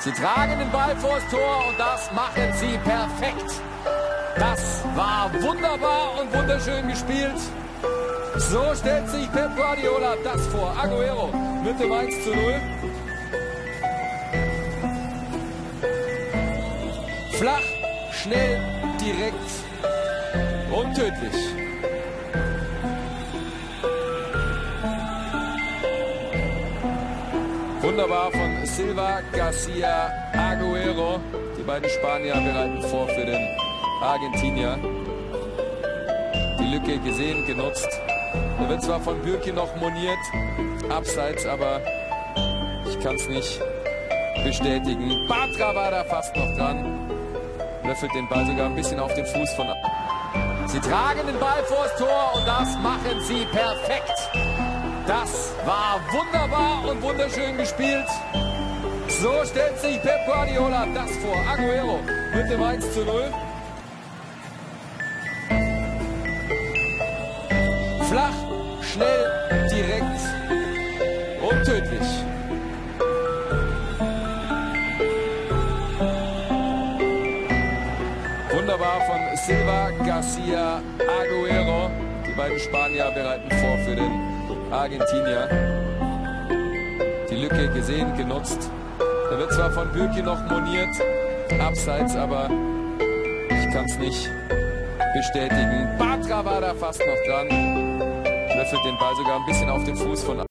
Sie tragen den Ball vors Tor und das machen sie perfekt. Das war wunderbar und wunderschön gespielt. So stellt sich Pep Guardiola das vor. Agüero mit dem 1:0. Flach, schnell, direkt und tödlich. Wunderbar von Silva, Garcia, Agüero. Die beiden Spanier bereiten vor für den Argentinier. Die Lücke gesehen, genutzt. Er wird zwar von Bürki noch moniert, abseits, aber ich kann es nicht bestätigen. Bartra war da fast noch dran. Löffelt den Ball sogar ein bisschen auf den Fuß von. Sie tragen den Ball vors Tor und das machen sie perfekt. Das war wunderbar und wunderschön gespielt. So stellt sich Pep Guardiola das vor. Agüero mit dem 1:0. Flach, schnell, direkt und tödlich. Wunderbar von Silva, Garcia, Agüero. Die beiden Spanier bereiten vor für den Argentinier. Die Lücke gesehen, genutzt. Er wird zwar von Bürki noch moniert, abseits, aber ich kann es nicht bestätigen. Bartra war da fast noch dran. Löffelt den Ball sogar ein bisschen auf den Fuß von.